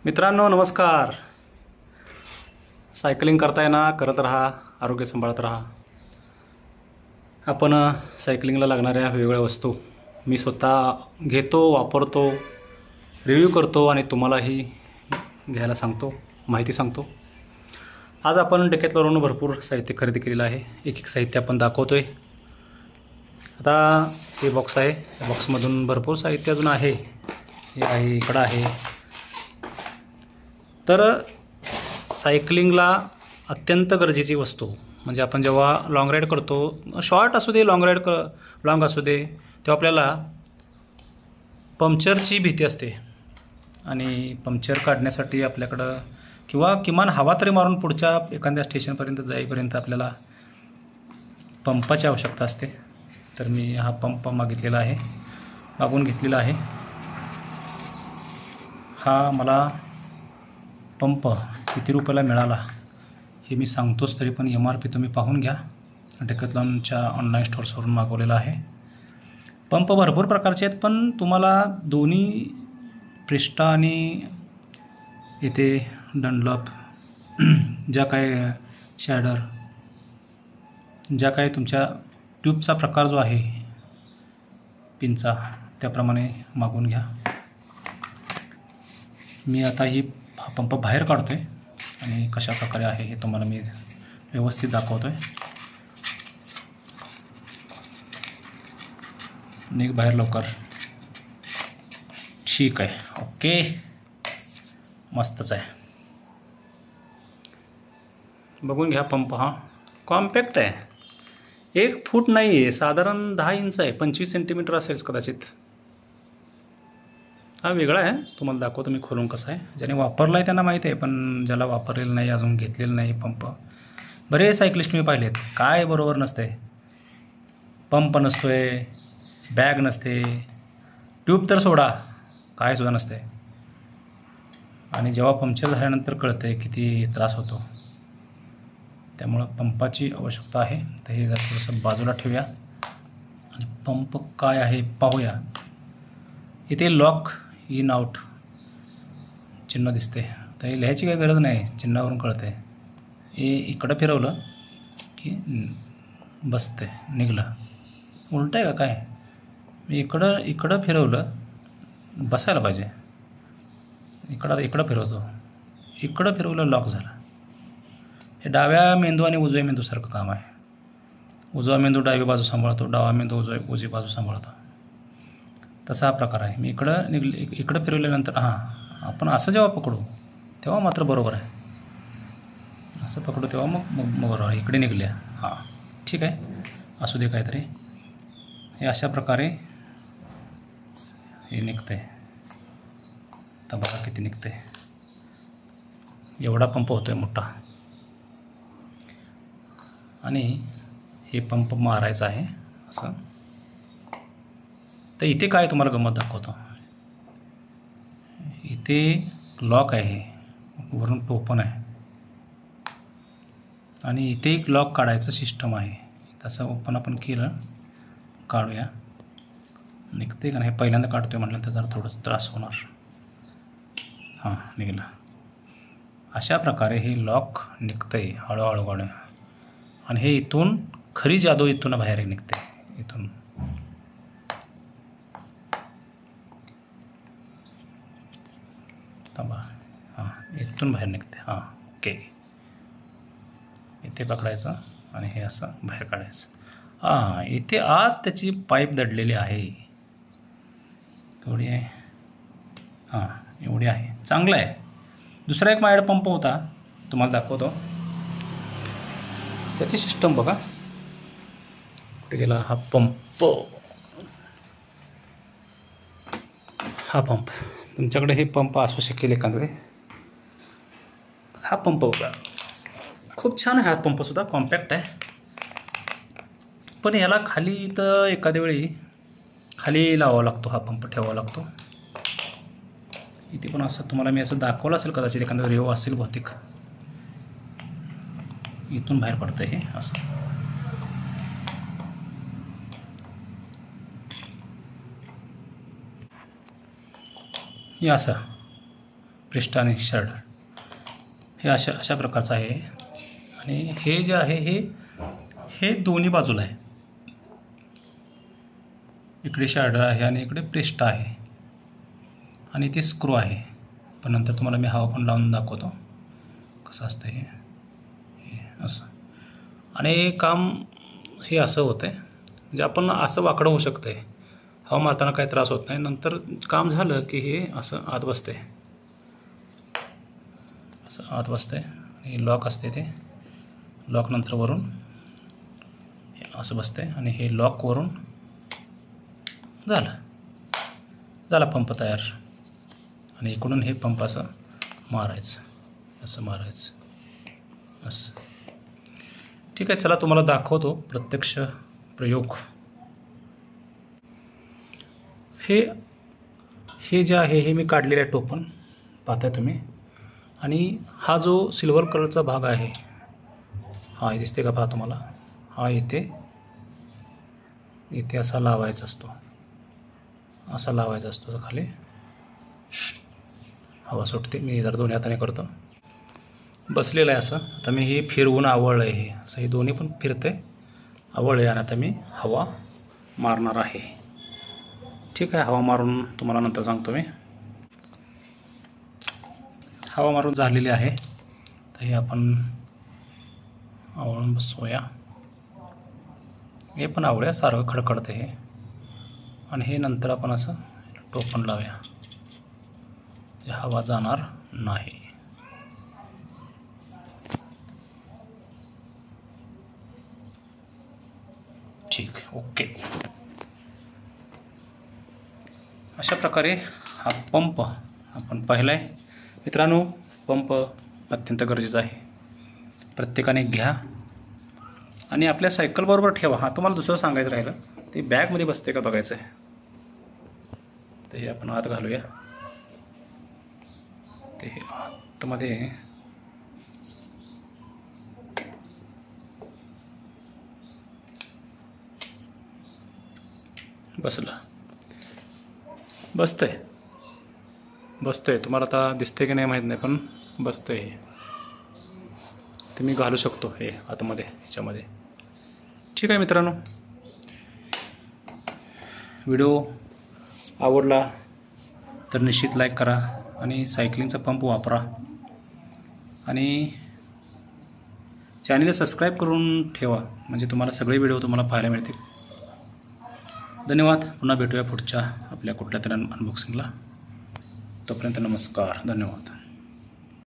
मित्रांनो नमस्कार. सायकलिंग करताय ना, करत राहा, आरोग्य सांभाळत राहा. आपण सायकलिंगला लागणाऱ्या वेगवेगळ्या वस्तू मी स्वतः घेतो, वापरतो, रिव्ह्यू करतो आणि तुम्हालाही घ्यायला सांगतो, माहिती सांगतो. आज आपण डेकॅथलॉनवरून भरपूर साहित्य खरेदी केलेलं आहे. एक साहित्य आपण दाखवतोय. आता हे बॉक्स आहे, या बॉक्समधून भरपूर साहित्य अजून आहे. हे आहे, इकडं आहे. तर सायकलिंगला अत्यंत गरजेची वस्तू म्हणजे आपण जेव्हा लाँग राईड करतो, शॉर्ट असू दे, लाँग असू दे, तेव्हा आपल्याला पंक्चरची भीती असते आणि पंक्चर काढण्यासाठी आपल्याकडं किंवा किमान हवा तरी मारून पुढच्या एखाद्या स्टेशनपर्यंत जाईपर्यंत आपल्याला पंपाची आवश्यकता असते. तर मी हा पंप मागून घेतलेला आहे. हा मला पंप किती रुपयाला मिळाला हे मी सांगतोच, तरी पण MRP तुम्ही पाहून घ्या. डेकॅथलॉनच्या ऑनलाईन स्टोर्सवरून मागवलेला आहे. पंप भरपूर प्रकारचे आहेत, पण तुम्हाला दोन्ही प्रिस्टा आणि इथे डनलॉप ज्या काय शॅडर, ज्या काय तुमच्या ट्यूबचा प्रकार जो आहे पिनचा, त्याप्रमाणे मागून घ्या. मी आता हा पंप बाहेर काढतो आहे आणि कशा प्रकारे आहे हे तुम्हाला मी व्यवस्थित दाखवतो आहे. निघ बाहेर लवकर. ठीक आहे, ओके, मस्तच आहे. बघून घ्या. पंप हा कॉम्पॅक्ट आहे, 1 फूट नाही आहे, साधारण 10 इंच आहे, 25 सेंटीमीटर असेल कदाचित. हा वेगळा आहे, तुम्हाला दाखवतो मी खोलून कसा आहे. ज्याने वापरला आहे त्यांना माहीत आहे, पण ज्याला वापरलेलं नाही, अजून घेतलेलं नाही पंप, बरेच सायकलिस्ट मी पाहिलेत, काय बरोबर नसते. पंप नसतोय, बॅग नसते, ट्यूब तर सोडा, काय सुद्धा नसते. आणि जेव्हा पंक्चर झाल्यानंतर कळतं आहे किती त्रास होतो. त्यामुळं पंपाची आवश्यकता आहे. तर हे जर थोडंसं बाजूला ठेवूया आणि पंप काय आहे पाहूया. इथे लॉक इन आउट चिन्ह दिसते, तर हे लिहायची काही गरज नाही, चिन्हावरून कळतं आहे. हे इकडं फिरवलं की बसते, निघलं. उलटं आहे का काय? मी इकडं फिरवलं, बसायला पाहिजे. इकडं फिरवतो, इकडं फिरवलं, लॉक झालं. हे डाव्या मेंदू आणि उजव्या मेंदूसारखं काम आहे. उजवा मेंदू डावी बाजू सांभाळतो, डावा मेंदू उजवी बाजू सांभाळतो. तसा हा प्रकार आहे. मी इकडं फिरवल्यानंतर आपण असं जेव्हा पकडू तेव्हा मात्र बरोबर आहे. असं पकडू तेव्हा मग बरोबर इकडे निघल्या. ठीक आहे, असू दे काहीतरी. हे अशा प्रकारे हे निघतं आहे. तर बघा किती निघतं आहे. एवढा पंप होतो आहे मोठा. आणि हे पंप मारायचं आहे असं. तर इथे काय तुम्हाला गंमत दाखवतो. इथे लॉक आहे, वरून टोपण आहे, आणि इथे एक लॉक काढायचं सिस्टम आहे. तसं ओपन आपण केलं, काढूया, निघते का नाही. पहिल्यांदा काढतोय म्हटल्यानंतर जरा थोडंसं त्रास होणार. निघलं. अशा प्रकारे हे लॉक निघतंय हळूहळू. आणि हे इथून खरी जादू इथून बाहेर निघते. इथून इथून बाहेर निघते. ओके, इथे पकडायचं आणि हे असं बाहेर काढायचं. इथे आत त्याची पाईप दडलेली आहे. एवढी आहे, एवढी आहे. चांगलं आहे. दुसरा एक माझ्याकडे पंप होता, तुम्हाला दाखवतो. त्याची सिस्टम बघा कुठे गेला. हा पंप तुमच्याकडे हे पंप असू शकेल एखादे. हा पंप बघा, खूप छान आहे. हा पंपसुद्धा कॉम्पॅक्ट आहे, पण याला खाली तर एखाद्या वेळी खाली लावावा लागतो. हा पंप ठेवावा लागतो. इथे पण असं तुम्हाला मी असं दाखवलं असेल कदाचित, एखादा रेव असेल बहुतेक. इथून बाहेर पडतं हे असं. हे असं प्रिस्ट आणि शर्ट हे अशा प्रकारचं आहे. आणि हे जे आहे हे दोन्ही बाजूला आहे. इकडे शर्डर आहे आणि इकडे प्रिस्ट आहे आणि ते स्क्रू आहे. पण नंतर तुम्हाला मी हवा पण लावून दाखवतो कसं असतं हे असं. आणि काम हे असं होतं आहे म्हणजे आपण असं वाकडं होऊ शकतं आहे. हवा मारताना काही त्रास होत नाही. नंतर काम झालं की हे असं आत बसते, असं आत बसते. आणि लॉक असते ते लॉक नंतर वरून हे असं बसते आणि हे लॉक वरून झाला पंप तयार. आणि इकडून हे पंप असं मारायचं असं. ठीक आहे, चला तुम्हाला दाखवतो प्रत्यक्ष प्रयोग. हे जे आहे हे मी काढलेलं आहे टोपण, पाहताय तुम्ही. आणि हा जो सिल्वर कलरचा भाग आहे हा दिसते का पहा तुम्हाला. हा इथे असा लावायचा असतो, खाली हवा सुटते. मी जर दोन्ही हाताने करतो, बसलेलं आहे असं. आता मी हे फिरवून आवळलं आहे हे असं, हे दोन्ही पण फिरते आवळलं आहे. आणि आता मी हवा मारणार आहे. ठीक आहे, हवा मारून तुम्हाला नंतर सांगतो मी. हवा मारून झालेली आहे. तर हे आपण आवळून बसवूया. हे पण आवळ्या सारखं खडखडतं हे. आणि हे नंतर आपण असं टोपण लावूया, हवा जाणार नाही. ठीक, ओके. अशा प्रकारे हा पंप आपण पाहिला आहे. मित्रांनो, पंप अत्यंत गरजेचा आहे. प्रत्येकाने घ्या आणि आपल्या सायकलबरोबर ठेवा. हा तुम्हाला दुसरं सांगायचं राहिलं, ते बॅगमध्ये बसते का बघायचं आहे. तर हे आपण आत घालूया. ते हे आतमध्ये बसतंय. तुम्हाला आता दिसतंय की नाही माहीत नाही, पण बसतंय हे. ते मी घालू शकतो हे आतमध्ये ह्याच्यामध्ये. ठीक आहे मित्रांनो, व्हिडिओ आवडला तर निश्चित लाईक करा आणि सायकलिंगचा पंप वापरा. आणि चॅनलला सबस्क्राईब करून ठेवा, म्हणजे तुम्हाला सगळे व्हिडिओ तुम्हाला पाहायला मिळतील. धन्यवाद. पुन्हा भेटूया पुढच्या आपल्या कुठल्या तरी अनबॉक्सिंगला. तोपर्यंत नमस्कार, धन्यवाद.